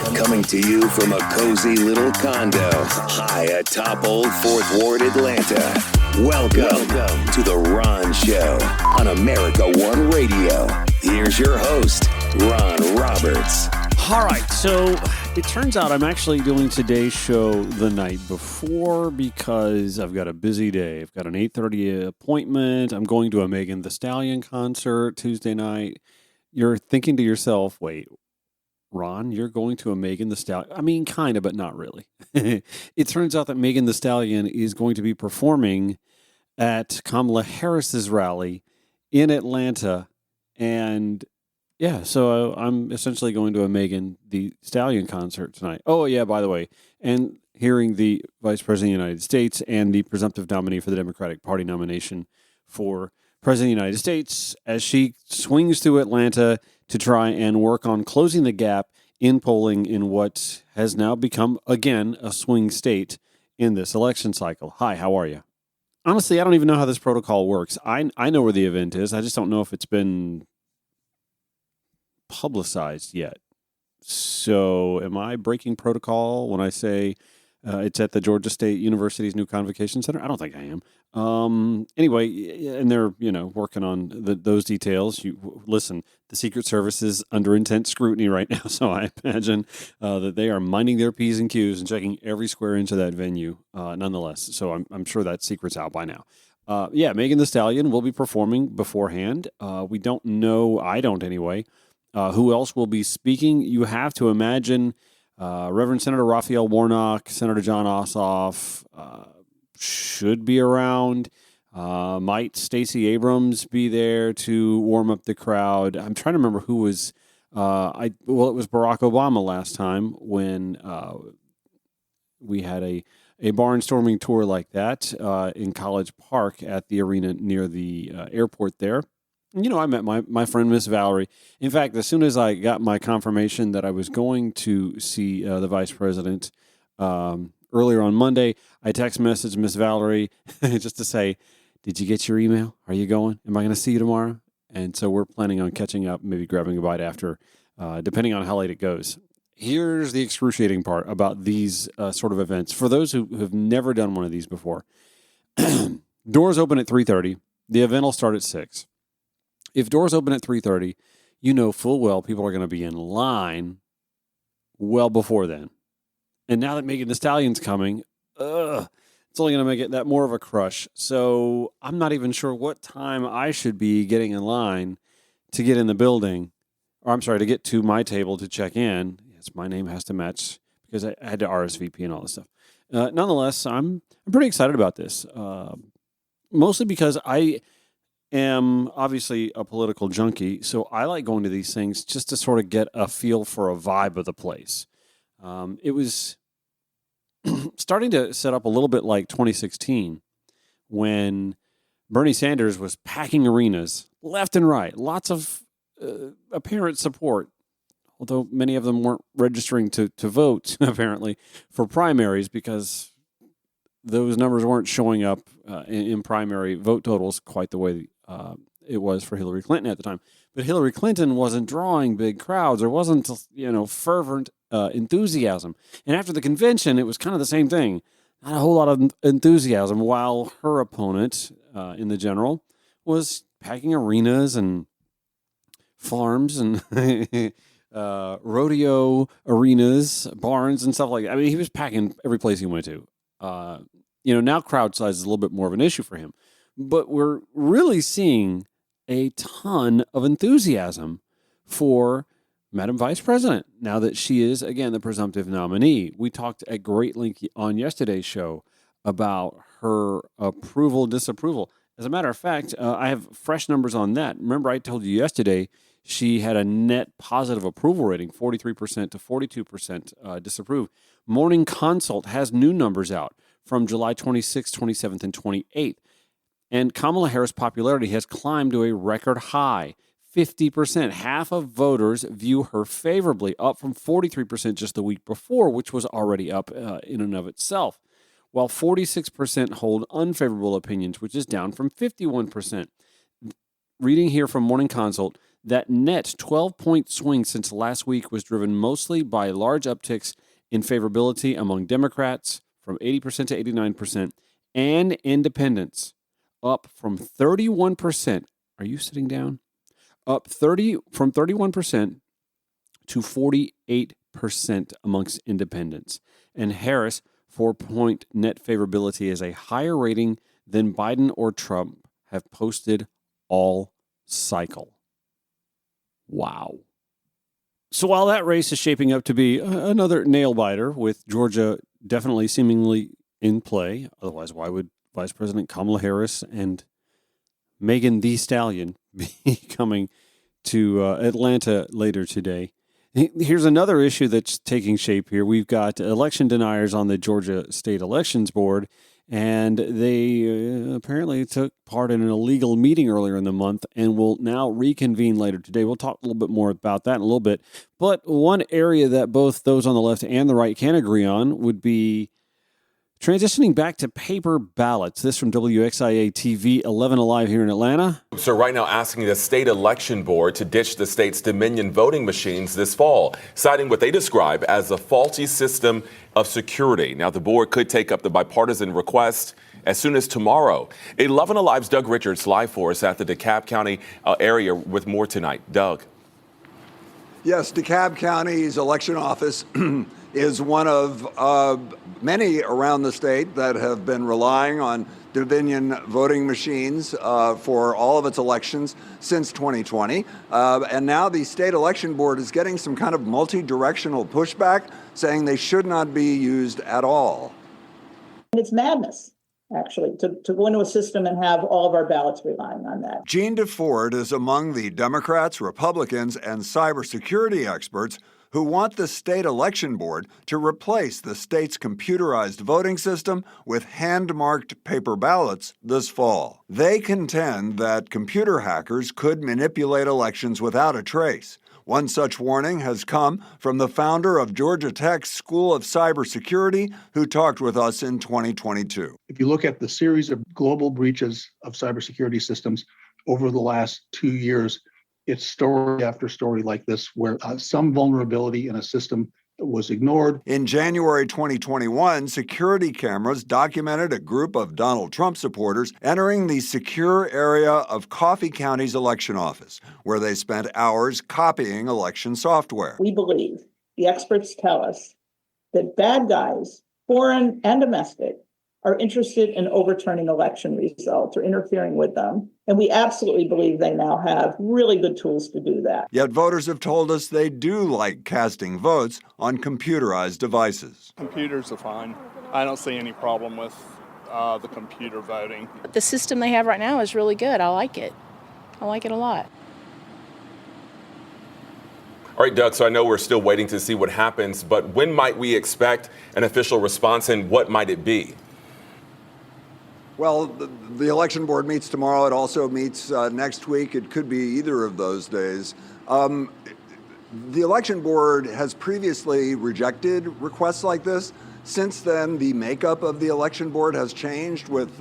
Coming to you from a cozy little condo high atop Old 4th Ward, Atlanta. Welcome to The Ron Show on America One Radio. Here's your host, Ron Roberts. All right, so it turns out I'm actually doing today's show the night before because I've got a busy day. I've got an 8:30 appointment. I'm going to a Megan Thee Stallion concert Tuesday night. You're thinking to yourself, wait, Ron, you're going to a Megan Thee Stallion? I mean, kind of, but not really. It turns out that Megan Thee Stallion is going to be performing at Kamala Harris's rally in Atlanta. And yeah, so I'm essentially going to a Megan Thee Stallion concert tonight. Oh, yeah, by the way, and hearing the Vice President of the United States and the presumptive nominee for the Democratic Party nomination for President of the United States as she swings to Atlanta to try and work on closing the gap in polling in what has now become, again, a swing state in this election cycle. Hi, how are you? Honestly, I don't even know how this protocol works. I know where the event is. I just don't know if it's been publicized yet. So am I breaking protocol when I say it's at the Georgia State University's new Convocation Center? I don't think I am. Anyway, and they're, working on those details. Listen, the Secret Service is under intense scrutiny right now, so I imagine that they are minding their P's and Q's and checking every square inch of that venue nonetheless. So I'm sure that secret's out by now. Megan Thee Stallion will be performing beforehand. We don't know, I don't anyway, who else will be speaking. You have to imagine Reverend Senator Raphael Warnock, Senator John Ossoff should be around. Might Stacey Abrams be there to warm up the crowd? I'm trying to remember who was. It was Barack Obama last time when we had a barnstorming tour like that in College Park at the arena near the airport there. I met my friend, Miss Valerie. In fact, as soon as I got my confirmation that I was going to see the vice president earlier on Monday, I text messaged Miss Valerie just to say, did you get your email? Are you going? Am I going to see you tomorrow? And so we're planning on catching up, maybe grabbing a bite after, depending on how late it goes. Here's the excruciating part about these sort of events. For those who have never done one of these before, doors open at 3:30. The event will start at 6. If doors open at 3:30, you know full well people are going to be in line well before then. And now that Megan Thee Stallion's coming, it's only going to make it that more of a crush. So I'm not even sure what time I should be getting in line to get in the building. Or I'm sorry, to get to my table to check in. Yes, my name has to match because I had to RSVP and all this stuff. Nonetheless, I'm pretty excited about this. Mostly because I am obviously a political junkie, so I like going to these things just to sort of get a feel for a vibe of the place. It was starting to set up a little bit like 2016 when Bernie Sanders was packing arenas left and right, lots of apparent support, although many of them weren't registering to vote, apparently, for primaries because those numbers weren't showing up in primary vote totals quite the way it was for Hillary Clinton at the time. But Hillary Clinton wasn't drawing big crowds. There wasn't, fervent enthusiasm. And after the convention, it was kind of the same thing. Not a whole lot of enthusiasm, while her opponent in the general was packing arenas and farms and rodeo arenas, barns and stuff like that. I mean, he was packing every place he went to. Now crowd size is a little bit more of an issue for him. But we're really seeing a ton of enthusiasm for Madam Vice President now that she is, again, the presumptive nominee. We talked at great length on yesterday's show about her approval, disapproval. As a matter of fact, I have fresh numbers on that. Remember, I told you yesterday she had a net positive approval rating, 43% to 42% disapprove. Morning Consult has new numbers out from July 26th, 27th, and 28th. And Kamala Harris' popularity has climbed to a record high, 50%. Half of voters view her favorably, up from 43% just the week before, which was already up in and of itself, while 46% hold unfavorable opinions, which is down from 51%. Reading here from Morning Consult, That net 12-point swing since last week was driven mostly by large upticks in favorability among Democrats from 80% to 89%, and independents up from 31%. Are you sitting down? Up from 31% to 48% amongst independents. And Harris, 4-point net favorability is a higher rating than Biden or Trump have posted all cycle. Wow. So while that race is shaping up to be another nail-biter, with Georgia definitely seemingly in play, otherwise why would Vice President Kamala Harris and Megan Thee Stallion be coming to Atlanta later today? Here's another issue that's taking shape here. We've got election deniers on the Georgia State Elections Board, and they apparently took part in an illegal meeting earlier in the month and will now reconvene later today. We'll talk a little bit more about that in a little bit. But one area that both those on the left and the right can agree on would be transitioning back to paper ballots. This from WXIA TV 11 Alive here in Atlanta. So right now asking the state election board to ditch the state's Dominion voting machines this fall, citing what they describe as a faulty system of security. Now, the board could take up the bipartisan request as soon as tomorrow. 11 Alive's Doug Richards live for us at the DeKalb County area with more tonight. Doug. Yes, DeKalb County's election office is one of many around the state that have been relying on Dominion voting machines for all of its elections since 2020. And now the state election board is getting some kind of multi-directional pushback, saying they should not be used at all. It's madness, actually, to go into a system and have all of our ballots relying on that. Gene DeFord is among the Democrats, Republicans, and cybersecurity experts who want the state election board to replace the state's computerized voting system with hand-marked paper ballots this fall. They contend that computer hackers could manipulate elections without a trace. One such warning has come from the founder of Georgia Tech's School of Cybersecurity, who talked with us in 2022. If you look at the series of global breaches of cybersecurity systems over the last 2 years, it's story after story like this, where some vulnerability in a system was ignored. In January 2021, security cameras documented a group of Donald Trump supporters entering the secure area of Coffee County's election office, where they spent hours copying election software. We believe, the experts tell us, that bad guys, foreign and domestic, are interested in overturning election results or interfering with them. And we absolutely believe they now have really good tools to do that. Yet voters have told us they do like casting votes on computerized devices. Computers are fine. I don't see any problem with the computer voting. The system they have right now is really good. I like it. I like it a lot. All right, Doug, so I know we're still waiting to see what happens, but when might we expect an official response, and what might it be? Well, the election board meets tomorrow. It also meets next week. It could be either of those days. The election board has previously rejected requests like this. Since then, the makeup of the election board has changed, with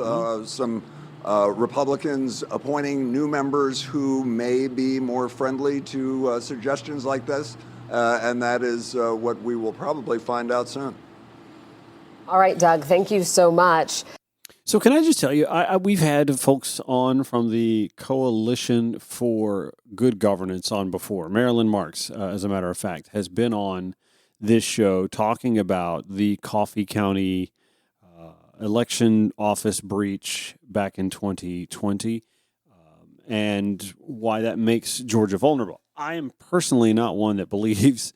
some Republicans appointing new members who may be more friendly to suggestions like this. And that is what we will probably find out soon. All right, Doug, thank you so much. So can I just tell you, we've had folks on from the Coalition for Good Governance on before. Marilyn Marks, as a matter of fact, has been on this show talking about the Coffee County election office breach back in 2020 and why that makes Georgia vulnerable. I am personally not one that believes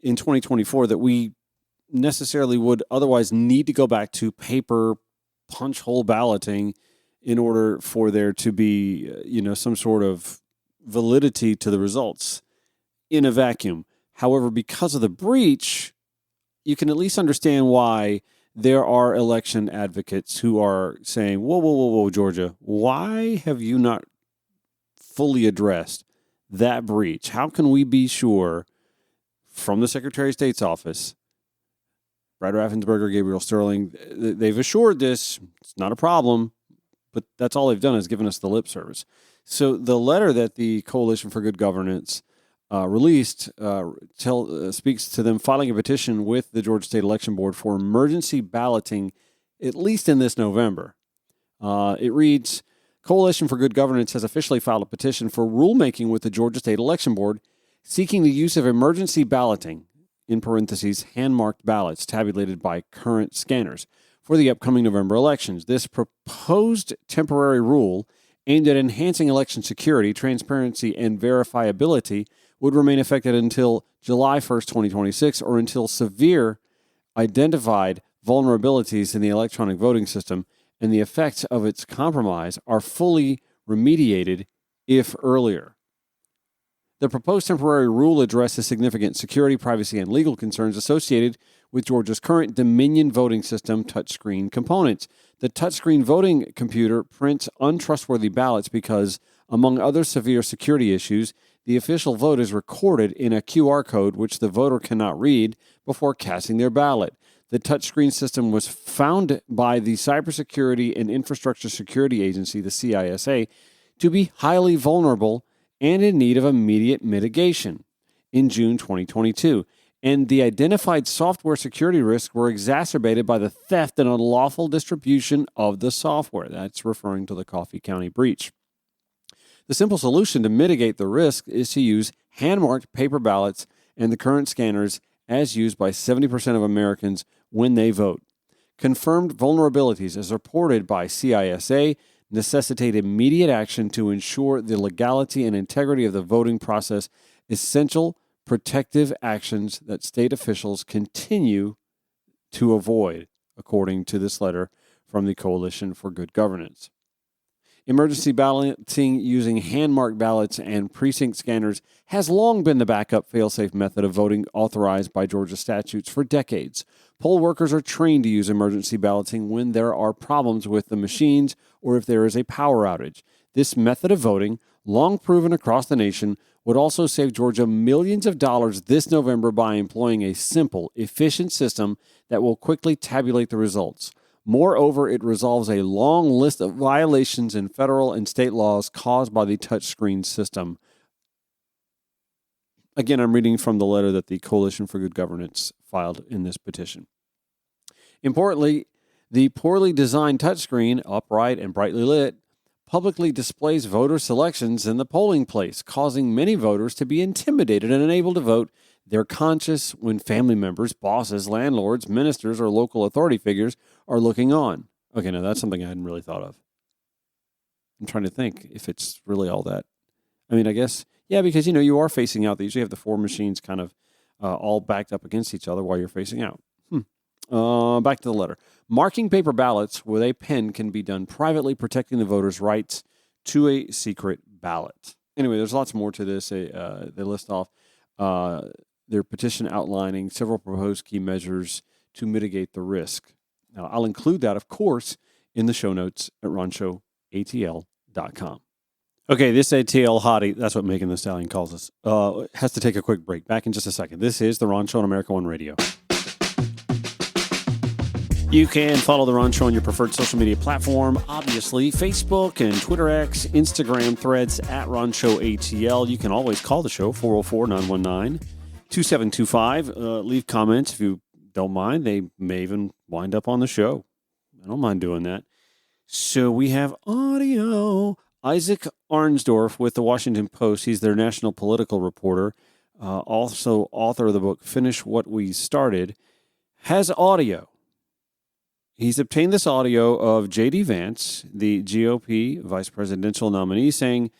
in 2024 that we necessarily would otherwise need to go back to paper punch hole balloting in order for there to be, some sort of validity to the results in a vacuum. However, because of the breach, you can at least understand why there are election advocates who are saying, whoa, Georgia, why have you not fully addressed that breach? How can we be sure from the Secretary of State's office, Brad Raffensperger, Gabriel Sterling, they've assured this, it's not a problem, but that's all they've done is given us the lip service. So the letter that the Coalition for Good Governance released speaks to them filing a petition with the Georgia State Election Board for emergency balloting, at least in this November. It reads, Coalition for Good Governance has officially filed a petition for rulemaking with the Georgia State Election Board seeking the use of emergency balloting, in parentheses, hand-marked ballots tabulated by current scanners, for the upcoming November elections. This proposed temporary rule aimed at enhancing election security, transparency, and verifiability would remain effective until July 1st, 2026, or until severe identified vulnerabilities in the electronic voting system and the effects of its compromise are fully remediated, if earlier. The proposed temporary rule addresses significant security, privacy, and legal concerns associated with Georgia's current Dominion voting system touchscreen components. The touchscreen voting computer prints untrustworthy ballots because, among other severe security issues, the official vote is recorded in a QR code which the voter cannot read before casting their ballot. The touchscreen system was found by the Cybersecurity and Infrastructure Security Agency, the CISA, to be highly vulnerable and in need of immediate mitigation in June 2022. And the identified software security risks were exacerbated by the theft and unlawful distribution of the software. That's referring to the Coffee County breach. The simple solution to mitigate the risk is to use hand-marked paper ballots and the current scanners as used by 70% of Americans when they vote. Confirmed vulnerabilities, as reported by CISA, necessitate immediate action to ensure the legality and integrity of the voting process, essential protective actions that state officials continue to avoid, according to this letter from the Coalition for Good Governance. Emergency balloting using hand-marked ballots and precinct scanners has long been the backup fail-safe method of voting authorized by Georgia statutes for decades. Poll workers are trained to use emergency balloting when there are problems with the machines or if there is a power outage. This method of voting, long proven across the nation, would also save Georgia millions of dollars this November by employing a simple, efficient system that will quickly tabulate the results. Moreover, it resolves a long list of violations in federal and state laws caused by the touchscreen system. Again, I'm reading from the letter that the Coalition for Good Governance filed in this petition. Importantly, the poorly designed touchscreen, upright and brightly lit, publicly displays voter selections in the polling place, causing many voters to be intimidated and unable to vote their conscience when family members, bosses, landlords, ministers, or local authority figures are looking on. Okay, now that's something I hadn't really thought of. I'm trying to think if it's really all that. I mean, I guess, yeah, because, you are facing out. They usually have the four machines kind of all backed up against each other while you're facing out. Back to the letter. Marking paper ballots with a pen can be done privately, protecting the voter's rights to a secret ballot. Anyway, there's lots more to this. They list off their petition outlining several proposed key measures to mitigate the risk. Now, I'll include that, of course, in the show notes at ronshowatl.com. Okay, this ATL hottie, that's what Megan Thee Stallion calls us, has to take a quick break. Back in just a second. This is The Ron Show on America One Radio. You can follow The Ron Show on your preferred social media platform, obviously, Facebook and Twitter X, Instagram threads at Ron Show ATL. You can always call the show, 404-919-2725. Leave comments if you don't mind. They may even wind up on the show. I don't mind doing that. So we have audio. Isaac Arnsdorf with the Washington Post. He's their national political reporter, also author of the book Finish What We Started, has audio. He's obtained this audio of J.D. Vance, the GOP vice presidential nominee, saying,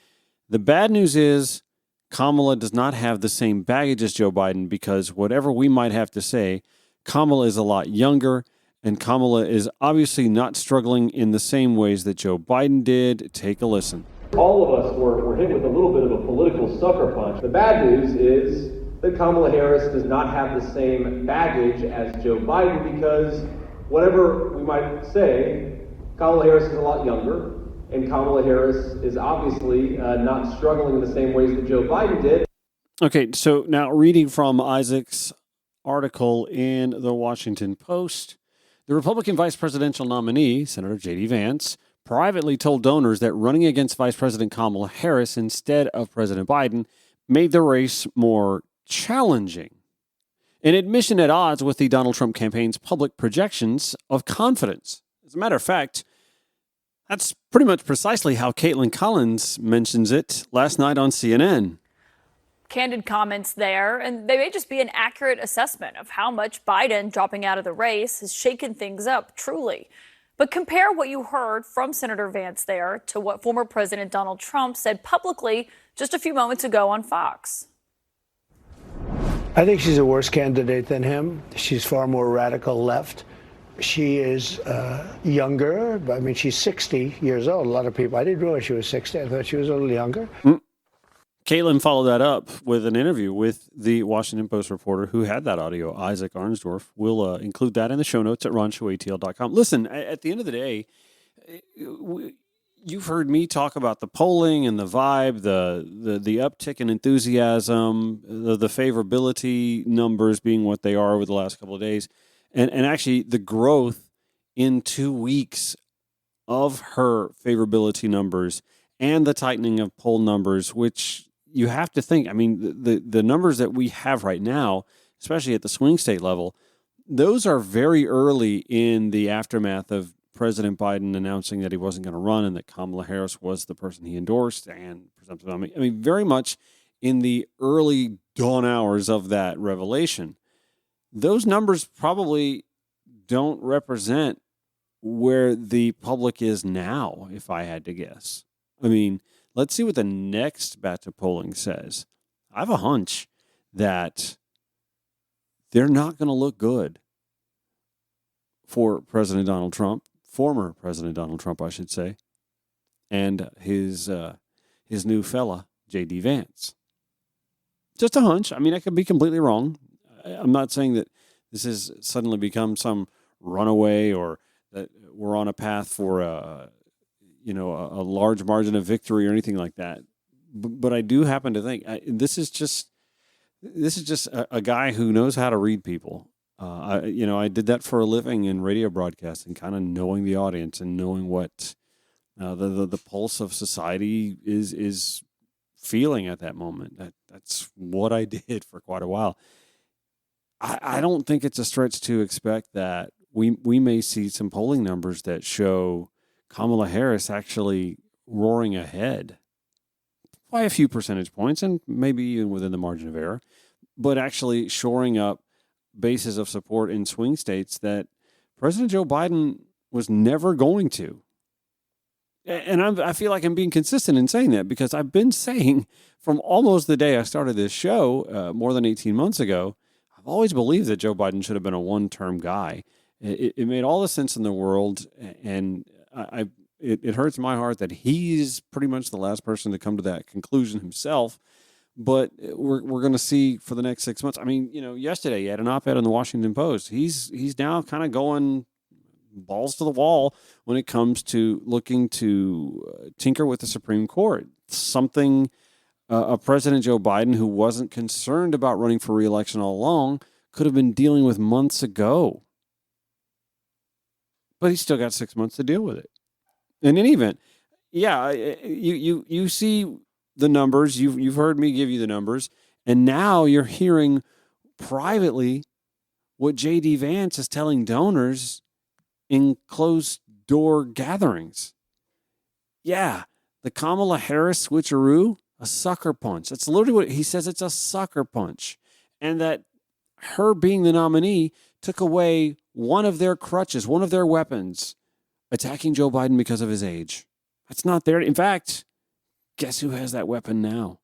the bad news is Kamala does not have the same baggage as Joe Biden because whatever we might have to say, Kamala is a lot younger, and Kamala is obviously not struggling in the same ways that Joe Biden did. Take a listen. All of us were hit with a little bit of a political sucker punch. The bad news is that Kamala Harris does not have the same baggage as Joe Biden because whatever we might say, Kamala Harris is a lot younger, and Kamala Harris is obviously not struggling in the same ways that Joe Biden did. Okay, so now reading from Isaac's article in the Washington Post, the Republican vice presidential nominee, Senator J.D. Vance, privately told donors that running against Vice President Kamala Harris instead of President Biden made the race more challenging. An admission at odds with the Donald Trump campaign's public projections of confidence. As a matter of fact, that's pretty much precisely how Caitlin Collins mentions it last night on CNN. Candid comments there, and they may just be an accurate assessment of how much Biden dropping out of the race has shaken things up, truly. But compare what you heard from Senator Vance there to what former President Donald Trump said publicly just a few moments ago on Fox. I think she's a worse candidate than him. She's far more radical left. She is younger. I mean, she's 60 years old. A lot of people, I didn't realize she was 60. I thought she was a little younger. Caitlin followed that up with an interview with the Washington Post reporter who had that audio, Isaac Arnsdorf. We'll include that in the show notes at ronshowatl.com. Listen, at the end of the day, you've heard me talk about the polling and the vibe, the uptick in enthusiasm, the favorability numbers being what they are over the last couple of days, and actually the growth in 2 weeks of her favorability numbers and the tightening of poll numbers, which you have to think, I mean, the numbers that we have right now, especially at the swing state level, those are very early in the aftermath of President Biden announcing that he wasn't going to run and that Kamala Harris was the person he endorsed and presumptively, I mean, very much in the early dawn hours of that revelation. Those numbers probably don't represent where the public is now, if I had to guess. I mean, let's see what the next batch of polling says. I have a hunch that they're not going to look good for President Donald Trump, former President Donald Trump, I should say, and his new fella, J.D. Vance. Just a hunch. I mean, I could be completely wrong. I'm not saying that this has suddenly become some runaway or that we're on a path for a large margin of victory or anything like that. But I do happen to think this is just a guy who knows how to read people. I did that for a living in radio broadcasting, kind of knowing the audience and knowing what the pulse of society is feeling at that moment. That's what I did for quite a while. I don't think it's a stretch to expect that we may see some polling numbers that show Kamala Harris actually roaring ahead by a few percentage points and maybe even within the margin of error, but actually shoring up bases of support in swing states that President Joe Biden was never going to. And I feel like I'm being consistent in saying that because I've been saying from almost the day I started this show more than 18 months ago, I've always believed that Joe Biden should have been a one-term guy. It made all the sense in the world, and it hurts my heart that he's pretty much the last person to come to that conclusion himself. But we're going to see for the next 6 months. I mean, yesterday he had an op-ed in the Washington Post. He's now kind of going balls to the wall when it comes to looking to tinker with the Supreme Court. Something President Joe Biden, who wasn't concerned about running for re-election all along, could have been dealing with months ago. But he's still got 6 months to deal with it. In any event, yeah, you see the numbers. You've heard me give you the numbers, and now you're hearing privately what J.D. Vance is telling donors in closed-door gatherings. Yeah, the Kamala Harris switcheroo, a sucker punch. That's literally what he says. It's a sucker punch, and that her being the nominee took away one of their crutches, one of their weapons, attacking Joe Biden because of his age. That's not there. In fact, guess who has that weapon now?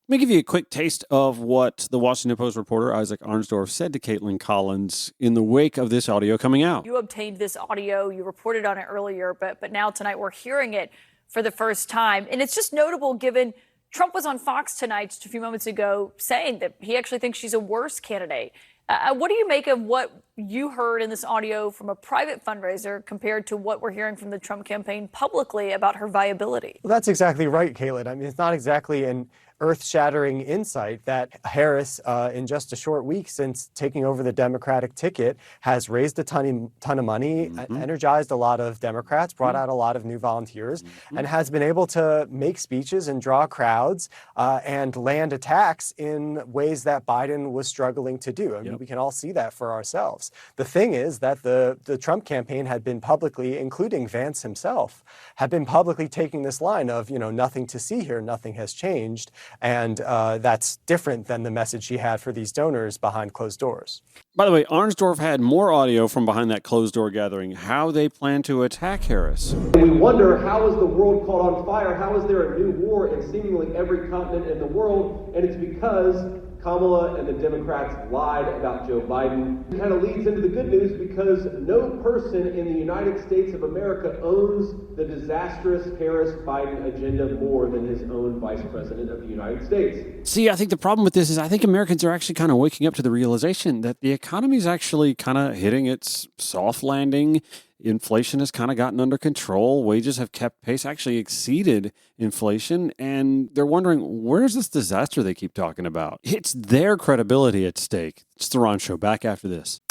Let me give you a quick taste of what the Washington Post reporter Isaac Arnsdorf said to Caitlin Collins in the wake of this audio coming out. You obtained this audio. You reported on it earlier, but now tonight we're hearing it for the first time. And it's just notable given Trump was on Fox tonight just a few moments ago saying that he actually thinks she's a worse candidate. What do you make of what you heard in this audio from a private fundraiser compared to what we're hearing from the Trump campaign publicly about her viability. Well, that's exactly right, Caitlin. I mean, it's not exactly an earth-shattering insight that Harris, in just a short week since taking over the Democratic ticket, has raised a ton of money, energized a lot of Democrats, brought out a lot of new volunteers, and has been able to make speeches and draw crowds and land attacks in ways that Biden was struggling to do. I mean, we can all see that for ourselves. The thing is that the Trump campaign had been publicly, including Vance himself, had been publicly taking this line of, nothing to see here, nothing has changed. And that's different than the message she had for these donors behind closed doors. By the way, Arnsdorf had more audio from behind that closed-door gathering, how they plan to attack Harris. And we wonder, how is the world caught on fire? How is there a new war in seemingly every continent in the world? And it's because Kamala and the Democrats lied about Joe Biden. It kind of leads into the good news because no person in the United States of America owns the disastrous Harris-Biden agenda more than his own vice president of the United States. See, I think the problem with this is I think Americans are actually kind of waking up to the realization that the economy is actually kind of hitting its soft landing. Inflation has kind of gotten under control. Wages have kept pace, actually exceeded inflation. And they're wondering, where's this disaster they keep talking about? It's their credibility at stake. It's The Ron Show. Back after this.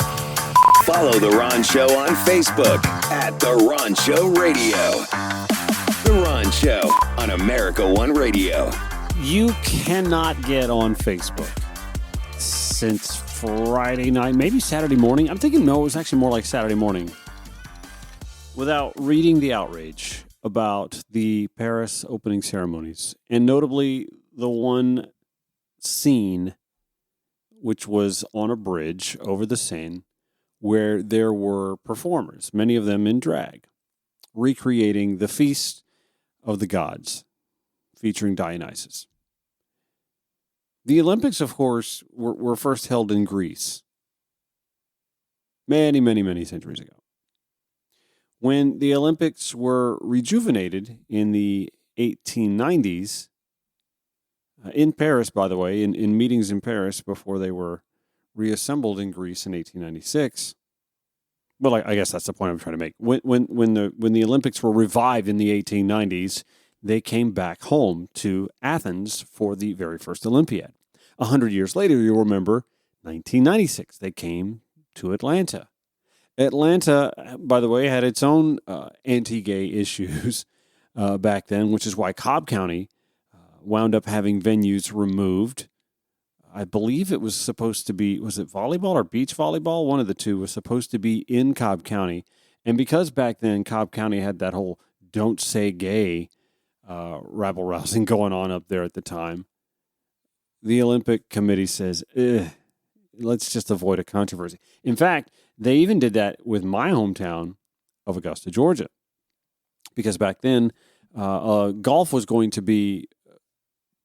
Follow The Ron Show on Facebook at The Ron Show Radio. The Ron Show on America One Radio. You cannot get on Facebook since Friday night, maybe Saturday morning. I'm thinking, no, it was actually more like Saturday morning, without reading the outrage about the Paris opening ceremonies, and notably the one scene which was on a bridge over the Seine where there were performers, many of them in drag, recreating the Feast of the Gods, featuring Dionysus. The Olympics, of course, were first held in Greece many, many, many centuries ago. When the Olympics were rejuvenated in the 1890s, in Paris, by the way, in meetings in Paris before they were reassembled in Greece in 1896. Well, I guess that's the point I'm trying to make. When the Olympics were revived in the 1890s, they came back home to Athens for the very first Olympiad. 100 years later, you'll remember, 1996, they came to Atlanta. Atlanta, by the way, had its own anti-gay issues back then, which is why Cobb County wound up having venues removed. I believe it was supposed to be, was it volleyball or beach volleyball? One of the two was supposed to be in Cobb County. And because back then Cobb County had that whole don't say gay rabble-rousing going on up there at the time, the Olympic Committee says, let's just avoid a controversy. In fact, they even did that with my hometown of Augusta, Georgia, because back then golf was going to be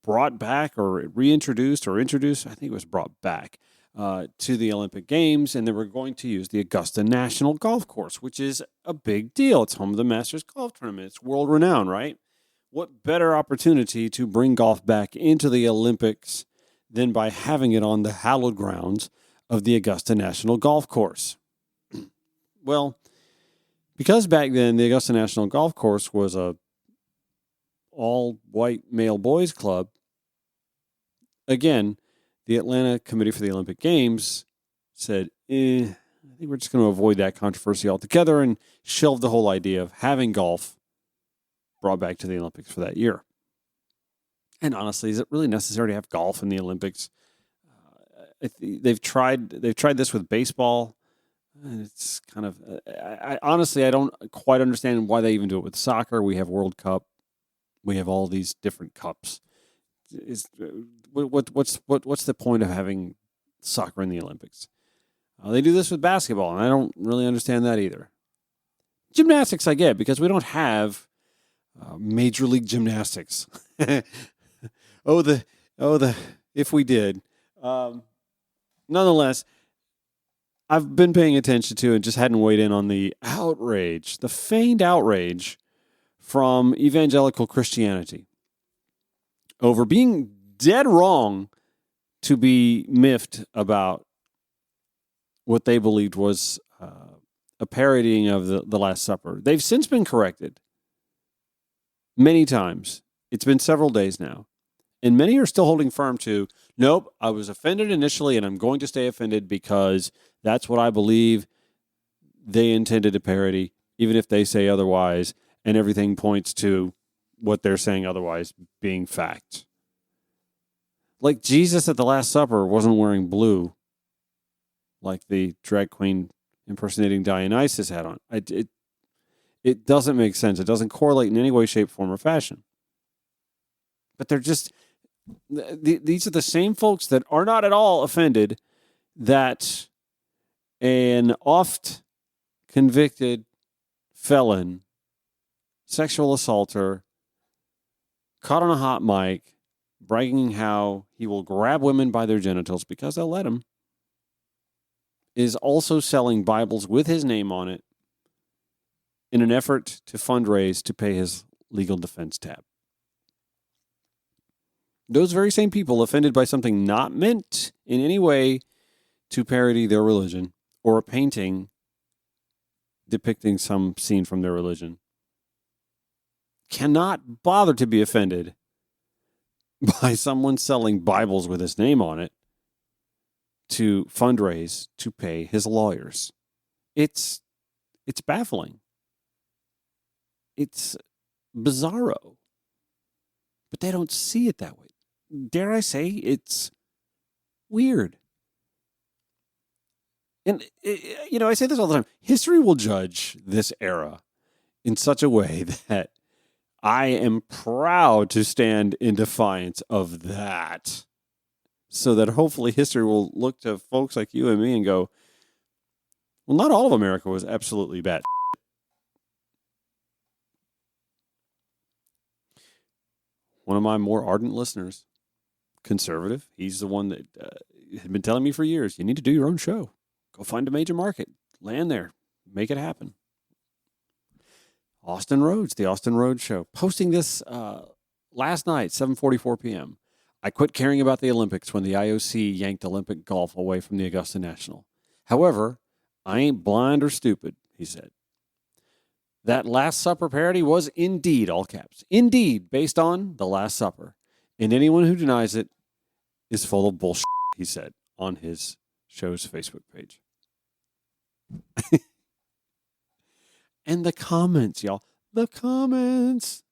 brought back or reintroduced or introduced. I think it was brought back to the Olympic Games, and they were going to use the Augusta National Golf Course, which is a big deal. It's home of the Masters Golf Tournament. It's world-renowned, right? What better opportunity to bring golf back into the Olympics than by having it on the hallowed grounds of the Augusta National Golf Course? Well, because back then the Augusta National Golf Course was a all-white male boys club, again, the Atlanta Committee for the Olympic Games said, I think we're just going to avoid that controversy altogether and shelve the whole idea of having golf brought back to the Olympics for that year. And honestly, is it really necessary to have golf in the Olympics? They've tried this with baseball. And it's kind of, honestly, I don't quite understand why they even do it with soccer. We have World Cup. We have all these different cups. What's the point of having soccer in the Olympics? They do this with basketball, and I don't really understand that either. Gymnastics, I get, because we don't have Major League Gymnastics. If we did. Nonetheless, I've been paying attention to and just hadn't weighed in on the outrage, the feigned outrage from evangelical Christianity over being dead wrong to be miffed about what they believed was a parodying of the Last Supper. They've since been corrected many times. It's been several days now. And many are still holding firm to, nope, I was offended initially and I'm going to stay offended because that's what I believe they intended to parody, even if they say otherwise, and everything points to what they're saying otherwise being fact. Like Jesus at the Last Supper wasn't wearing blue like the drag queen impersonating Dionysus had on. It doesn't make sense. It doesn't correlate in any way, shape, form, or fashion. But they're just... These are the same folks that are not at all offended that an oft-convicted felon, sexual assaulter, caught on a hot mic, bragging how he will grab women by their genitals because they'll let him, is also selling Bibles with his name on it in an effort to fundraise to pay his legal defense tab. Those very same people offended by something not meant in any way to parody their religion or a painting depicting some scene from their religion cannot bother to be offended by someone selling Bibles with his name on it to fundraise to pay his lawyers. It's baffling. It's bizarro. But they don't see it that way. Dare I say, it's weird. And, I say this all the time. History will judge this era in such a way that I am proud to stand in defiance of that. So that hopefully history will look to folks like you and me and go, well, not all of America was absolutely bad. One of my more ardent listeners, conservative, he's the one that had been telling me for years, you need to do your own show. Go find a major market, land there, make it happen. Austin Rhodes, the Austin Rhodes Show, posting this last night, 7:44 p.m. I quit caring about the Olympics when the IOC yanked Olympic golf away from the Augusta National. However, I ain't blind or stupid, he said. That Last Supper parody was indeed, all caps, indeed based on the Last Supper. And anyone who denies it is full of bullshit, he said on his show's Facebook page. And the comments, y'all. The comments.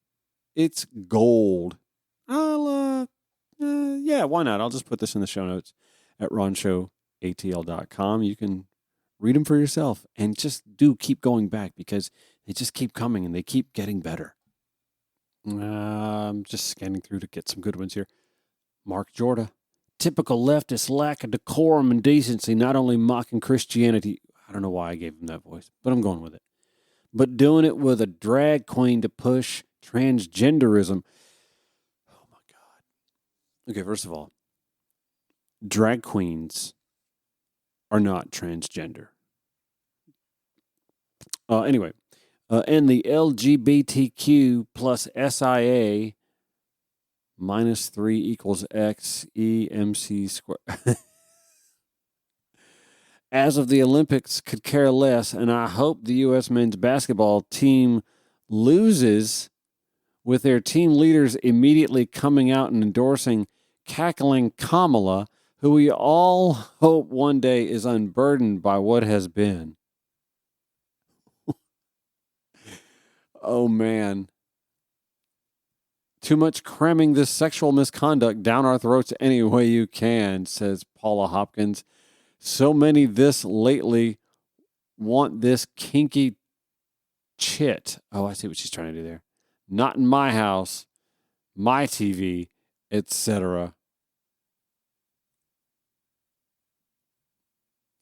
It's gold. Yeah, why not? I'll just put this in the show notes at ronshowatl.com. You can read them for yourself and just keep going back because they just keep coming and they keep getting better. I'm just scanning through to get some good ones here. Mark Jorda. Typical leftist lack of decorum and decency, not only mocking Christianity. I don't know why I gave him that voice, but I'm going with it. But doing it with a drag queen to push transgenderism. Oh, my God. Okay, first of all, drag queens are not transgender. Anyway, and the LGBTQ plus SIA minus 3 equals X EMC squared. As of the Olympics, could care less, and I hope the U.S. men's basketball team loses with their team leaders immediately coming out and endorsing cackling Kamala, who we all hope one day is unburdened by what has been. Oh, man. Too much cramming this sexual misconduct down our throats any way you can, says Paula Hopkins. So many this lately want this kinky chit. Oh, I see what she's trying to do there. Not in my house, my TV, etc.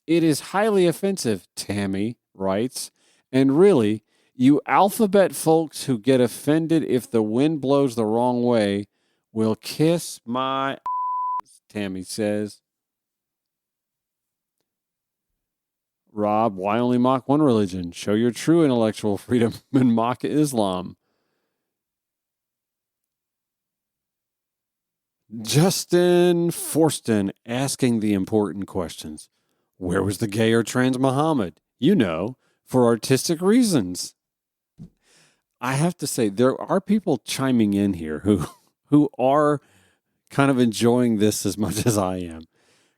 It is highly offensive, Tammy writes. And really, you alphabet folks who get offended if the wind blows the wrong way will kiss my ass, Tammy says. Rob, why only mock one religion? Show your true intellectual freedom and mock Islam. Justin Forston asking the important questions. Where was the gay or trans Muhammad? You know, for artistic reasons. I have to say, there are people chiming in here who are kind of enjoying this as much as I am.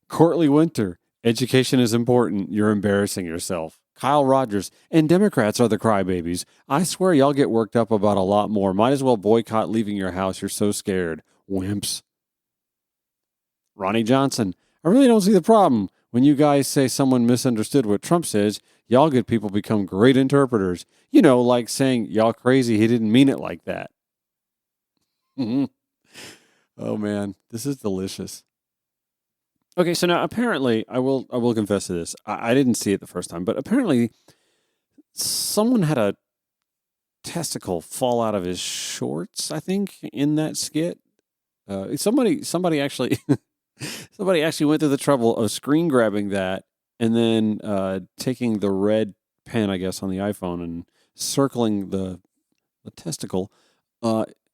Courtly Winter, education is important. You're embarrassing yourself. Kyle Rogers, and Democrats are the crybabies. I swear y'all get worked up about a lot more. Might as well boycott leaving your house. You're so scared. Wimps. Ronnie Johnson, I really don't see the problem. When you guys say someone misunderstood what Trump says, y'all good people become great interpreters. You know, like saying, y'all crazy, he didn't mean it like that. Oh, man, this is delicious. Okay, so now apparently, I will confess to this. I didn't see it the first time, but apparently someone had a testicle fall out of his shorts, I think, in that skit. Somebody actually somebody actually went through the trouble of screen grabbing that and then taking the red pen, I guess, on the iPhone and circling the testicle.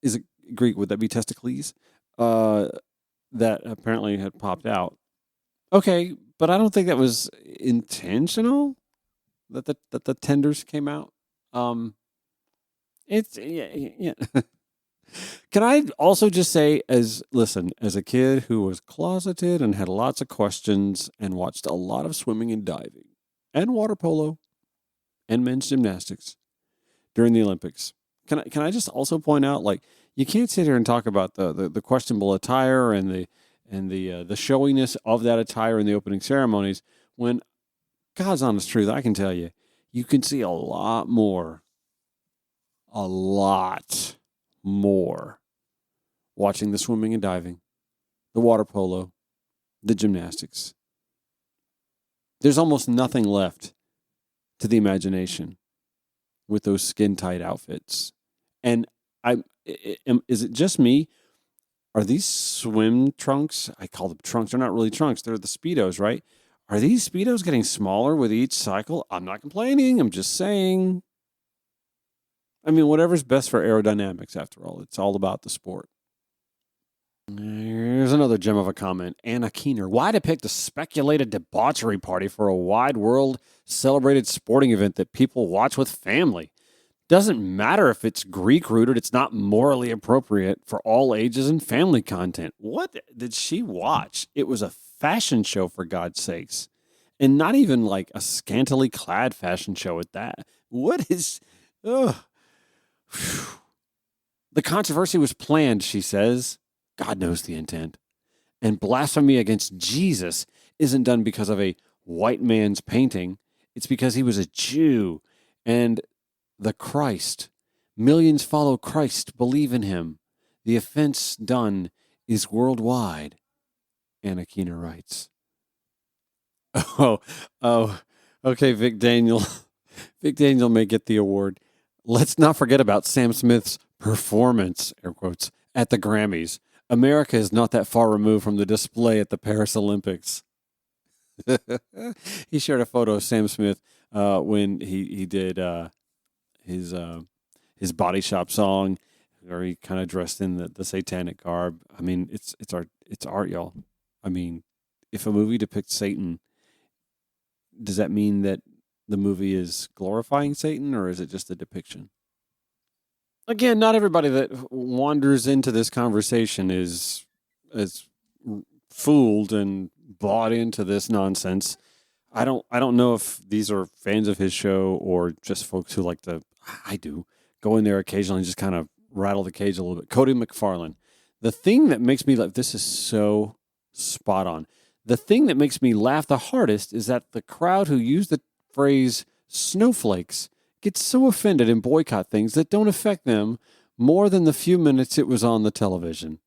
Is it Greek? Would that be testicles? That apparently had popped out. Okay, but I don't think that was intentional. That the tenders came out. It's yeah. Can I also just say, as a kid who was closeted and had lots of questions and watched a lot of swimming and diving and water polo and men's gymnastics during the Olympics, can I just also point out, like, you can't sit here and talk about the questionable attire and the showiness of that attire in the opening ceremonies when, God's honest truth, I can tell you, you can see a lot more watching the swimming and diving, the water polo, the gymnastics. There's almost nothing left to the imagination with those skin-tight outfits. And is it just me? Are these swim trunks? I call them trunks. They're not really trunks. They're the Speedos, right? Are these Speedos getting smaller with each cycle? I'm not complaining. I'm just saying. I mean, whatever's best for aerodynamics, after all. It's all about the sport. Here's another gem of a comment. Anna Keener. Why depict the speculated debauchery party for a wide world celebrated sporting event that people watch with family? Doesn't matter if it's Greek rooted, it's not morally appropriate for all ages and family content. What did she watch? It was a fashion show, for God's sakes. And not even like a scantily clad fashion show at that. What is... Ugh. The controversy was planned, she says. God knows the intent. And blasphemy against Jesus isn't done because of a white man's painting. It's because he was a Jew. And the Christ. Millions follow Christ, believe in him. The offense done is worldwide, Anna Keener writes. Oh, okay, Vic Daniel. Vic Daniel may get the award. Let's not forget about Sam Smith's performance, air quotes, at the Grammys. America is not that far removed from the display at the Paris Olympics. He shared a photo of Sam Smith when he did his Body Shop song, where he kind of dressed in the satanic garb. I mean, it's art, y'all. I mean, if a movie depicts Satan, does that mean that the movie is glorifying Satan, or is it just a depiction? Again, not everybody that wanders into this conversation is fooled and bought into this nonsense. I don't know if these are fans of his show or just folks who like to, I do, go in there occasionally and just kind of rattle the cage a little bit. Cody McFarlane. The thing that makes me laugh, this is so spot on. The thing that makes me laugh the hardest is that the crowd who used the phrase snowflakes gets so offended and boycott things that don't affect them more than the few minutes it was on the television.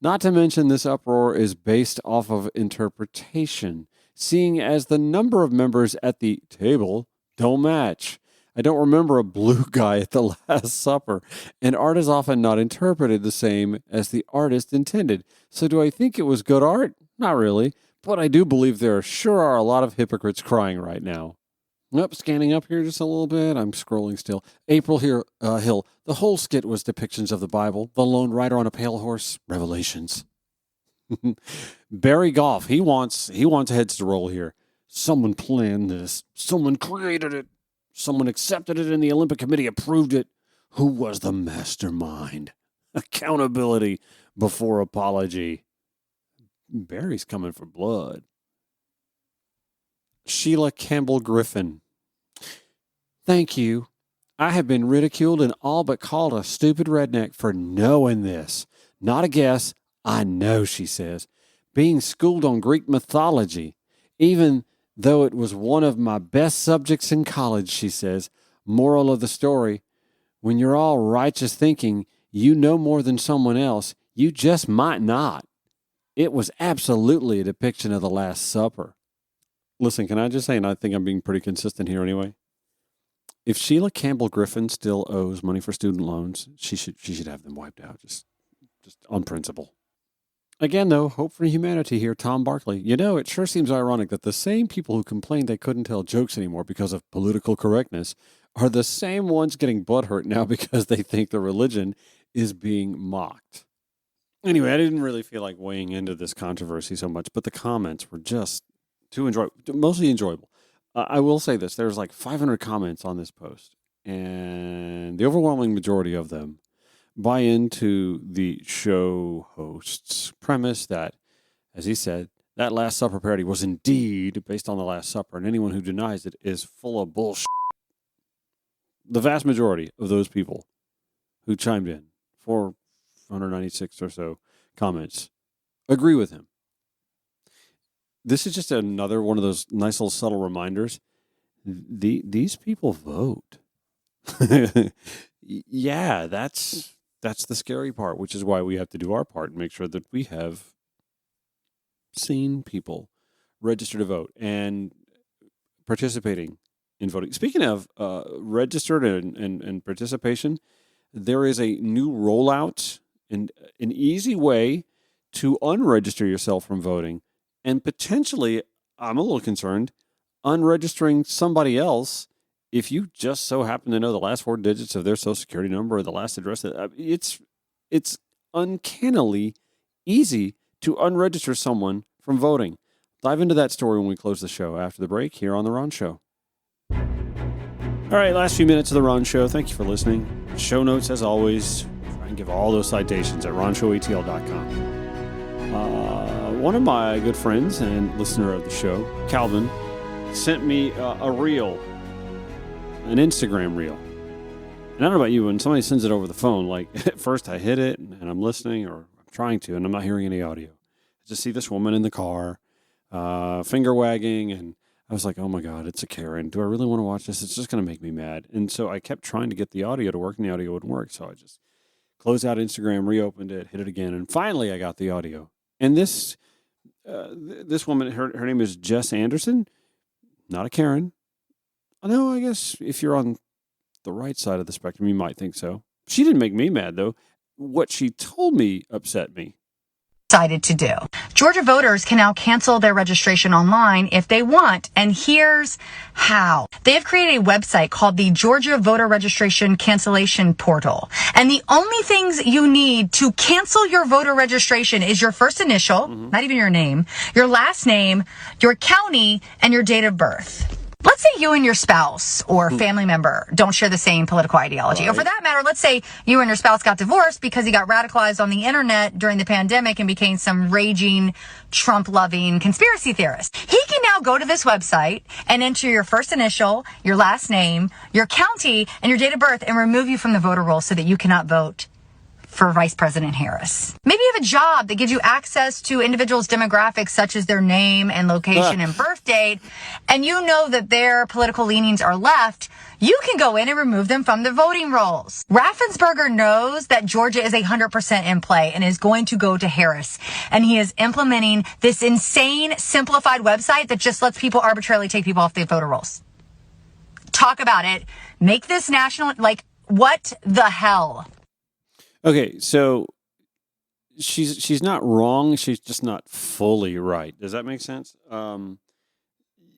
Not to mention this uproar is based off of interpretation, seeing as the number of members at the table don't match. I don't remember a blue guy at the Last Supper, and art is often not interpreted the same as the artist intended. So do I think it was good art? Not really, but I do believe there sure are a lot of hypocrites crying right now. Scanning up here just a little bit. I'm scrolling still. April Hill. The whole skit was depictions of the Bible. The lone rider on a pale horse. Revelations. Barry Goff. He wants heads to roll here. Someone planned this. Someone created it. Someone accepted it and the Olympic Committee approved it. Who was the mastermind? Accountability before apology. Barry's coming for blood. Sheila Campbell Griffin. Thank you. I have been ridiculed and all but called a stupid redneck for knowing this. Not a guess. I know, she says. Being schooled on Greek mythology, even though it was one of my best subjects in college, she says. Moral of the story, when you're all righteous thinking you know more than someone else, you just might not. It was absolutely a depiction of the Last Supper. Listen, can I just say, and I think I'm being pretty consistent here anyway, if Sheila Campbell Griffin still owes money for student loans, she should have them wiped out, just on principle. Again, though, hope for humanity here, Tom Barkley. You know, it sure seems ironic that the same people who complained they couldn't tell jokes anymore because of political correctness are the same ones getting butthurt now because they think the religion is being mocked. Anyway, I didn't really feel like weighing into this controversy so much, but the comments were just mostly enjoyable. I will say this. There's like 500 comments on this post, and the overwhelming majority of them buy into the show host's premise that, as he said, that Last Supper parody was indeed based on the Last Supper, and anyone who denies it is full of bullshit. The vast majority of those people who chimed in, 496 or so comments, agree with him. This is just another one of those nice little subtle reminders. These people vote. Yeah, that's the scary part, which is why we have to do our part and make sure that we have seen people register to vote and participating in voting. Speaking of registered and participation, there is a new rollout and an easy way to unregister yourself from voting. And potentially, I'm a little concerned, unregistering somebody else if you just so happen to know the last 4 digits of their social security number or the last address. It's uncannily easy to unregister someone from voting. Dive into that story when we close the show after the break here on The Ron Show. All right, last few minutes of The Ron Show. Thank you for listening. Show notes, as always, try and give all those citations at ronshowatl.com. One of my good friends and listener of the show, Calvin, sent me a reel, an Instagram reel. And I don't know about you, when somebody sends it over the phone, like at first I hit it and I'm listening or I'm trying to, and I'm not hearing any audio. I just see this woman in the car, finger wagging, and I was like, oh my God, it's a Karen. Do I really want to watch this? It's just going to make me mad. And so I kept trying to get the audio to work, and the audio wouldn't work. So I just closed out Instagram, reopened it, hit it again, and finally I got the audio. And this woman, her name is Jess Anderson, not a Karen. I know, I guess if you're on the right side of the spectrum, you might think so. She didn't make me mad, though. What she told me upset me. Decided to do. Georgia voters can now cancel their registration online if they want, and here's how. They have created a website called the Georgia Voter Registration Cancellation Portal, and the only things you need to cancel your voter registration is your first initial, not even your name, your last name, your county, and your date of birth. Let's say you and your spouse or family member don't share the same political ideology. Right. Or for that matter, let's say you and your spouse got divorced because he got radicalized on the internet during the pandemic and became some raging, Trump-loving conspiracy theorist. He can now go to this website and enter your first initial, your last name, your county, and your date of birth and remove you from the voter roll so that you cannot vote for Vice President Harris. Maybe you have a job that gives you access to individuals' demographics such as their name and location and birth date, and you know that their political leanings are left. You can go in and remove them from the voting rolls. Raffensperger knows that Georgia is 100% in play and is going to go to Harris. And he is implementing this insane simplified website that just lets people arbitrarily take people off the voter rolls. Talk about it. Make this national, like, what the hell? Okay, so she's not wrong. She's just not fully right. Does that make sense?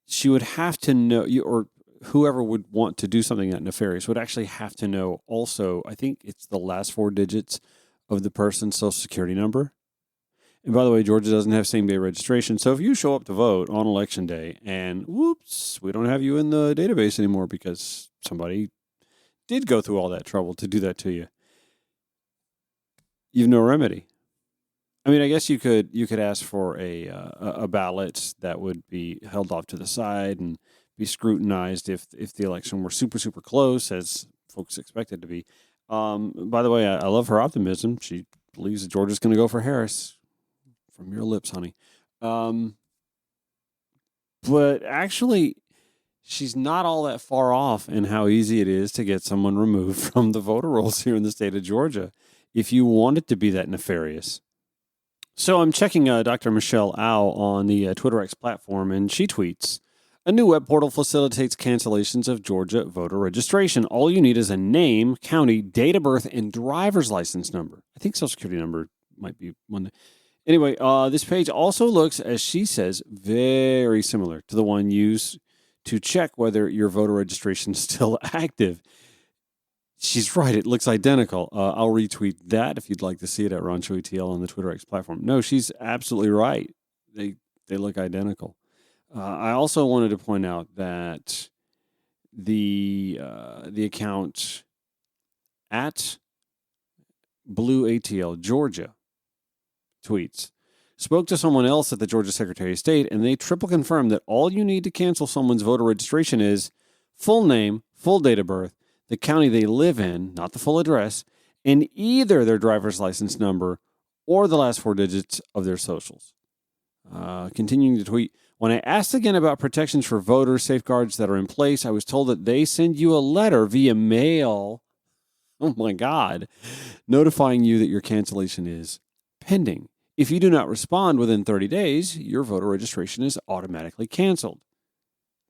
She would have to know, or whoever would want to do something that nefarious would actually have to know also, I think it's the last 4 digits of the person's social security number. And by the way, Georgia doesn't have same-day registration. So if you show up to vote on Election Day and, whoops, we don't have you in the database anymore because somebody did go through all that trouble to do that to you, you've no remedy. I mean, I guess you could ask for a ballot that would be held off to the side and be scrutinized if the election were super, super close, as folks expect it to be. By the way, I love her optimism. She believes that Georgia's going to go for Harris. From your lips, honey. But actually, she's not all that far off in how easy it is to get someone removed from the voter rolls here in the state of Georgia, if you want it to be that nefarious. So I'm checking Dr. Michelle Au on the Twitter X platform, and she tweets, "A new web portal facilitates cancellations of Georgia voter registration. All you need is a name, county, date of birth, and driver's license number." I think Social Security number might be one. Anyway, this page also looks, as she says, very similar to the one used to check whether your voter registration is still active. She's right. It looks identical. I'll retweet that if you'd like to see it at Ron Show ETL on the Twitter X platform. No, she's absolutely right. They look identical. I also wanted to point out that the account at Blue ATL Georgia tweets, "Spoke to someone else at the Georgia Secretary of State, and they triple confirmed that all you need to cancel someone's voter registration is full name, full date of birth, the county they live in, not the full address, and either their driver's license number or the last 4 digits of their socials." Continuing to tweet, "When I asked again about protections for voters, safeguards that are in place, I was told that they send you a letter via mail, oh my God, notifying you that your cancellation is pending. If you do not respond within 30 days, your voter registration is automatically canceled."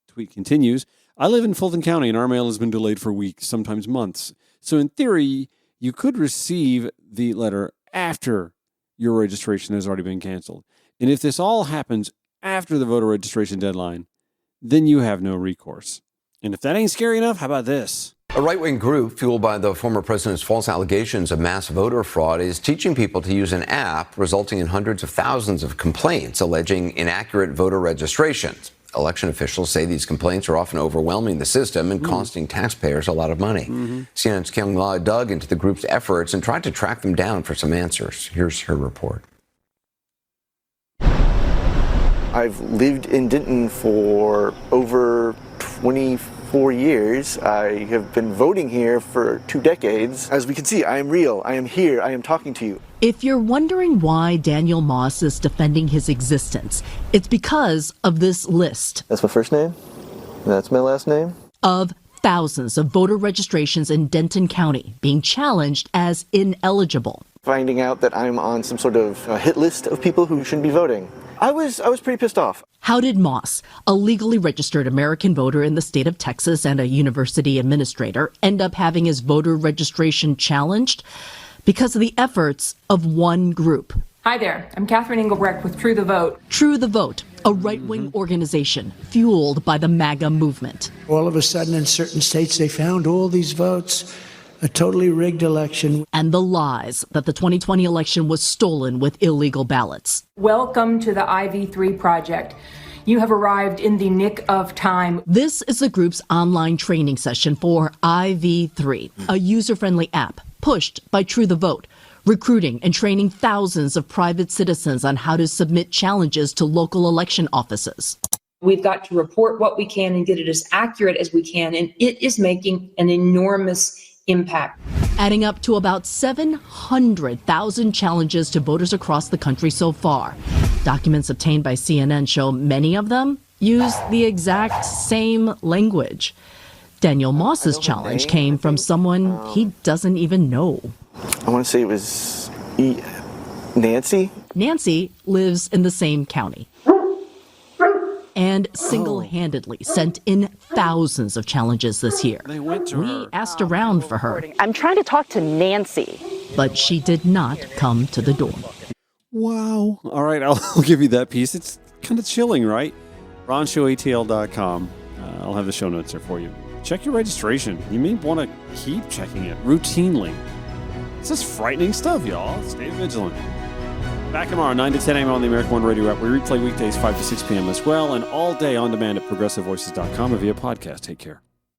Tweet continues, "I live in Fulton County and our mail has been delayed for weeks, sometimes months. So in theory, you could receive the letter after your registration has already been canceled. And if this all happens after the voter registration deadline, then you have no recourse. And if that ain't scary enough, how about this?" A right-wing group fueled by the former president's false allegations of mass voter fraud is teaching people to use an app, resulting in hundreds of thousands of complaints alleging inaccurate voter registrations. Election officials say these complaints are often overwhelming the system and costing taxpayers a lot of money. CNN's Kamala dug into the group's efforts and tried to track them down for some answers. Here's her report. I've lived in Denton for over 24 years. I have been voting here for 2 decades. As we can see, I am real. I am here. I am talking to you. If you're wondering why Daniel Moss is defending his existence, it's because of this list. That's my first name. That's my last name. Of thousands of voter registrations in Denton County being challenged as ineligible. Finding out that I'm on some sort of hit list of people who shouldn't be voting. I was pretty pissed off. How did Moss, a legally registered American voter in the state of Texas and a university administrator, end up having his voter registration challenged? Because of the efforts of one group. Hi there, I'm Catherine Engelbrecht with True the Vote. True the Vote, a right-wing organization fueled by the MAGA movement. All of a sudden in certain states they found all these votes, a totally rigged election. And the lies that the 2020 election was stolen with illegal ballots. Welcome to the IV3 project. You have arrived in the nick of time. This is the group's online training session for IV3, a user-friendly app pushed by True the Vote, recruiting and training thousands of private citizens on how to submit challenges to local election offices. We've got to report what we can and get it as accurate as we can, and it is making an enormous impact. Adding up to about 700,000 challenges to voters across the country so far. Documents obtained by CNN show many of them use the exact same language. Daniel Moss's challenge came from someone he doesn't even know. I want to say it was Nancy. Nancy lives in the same county and single-handedly sent in thousands of challenges this year. We asked around for her. I'm trying to talk to Nancy. But she did not come to the door. Wow. All right, I'll give you that piece. It's kind of chilling, right? RonShowATL.com. I'll have the show notes there for you. Check your registration. You may want to keep checking it routinely. This is frightening stuff, y'all. Stay vigilant. Back tomorrow, 9 to 10 a.m. on the American One Radio app. We replay weekdays 5 to 6 p.m. as well, and all day on demand at progressivevoices.com and via podcast. Take care.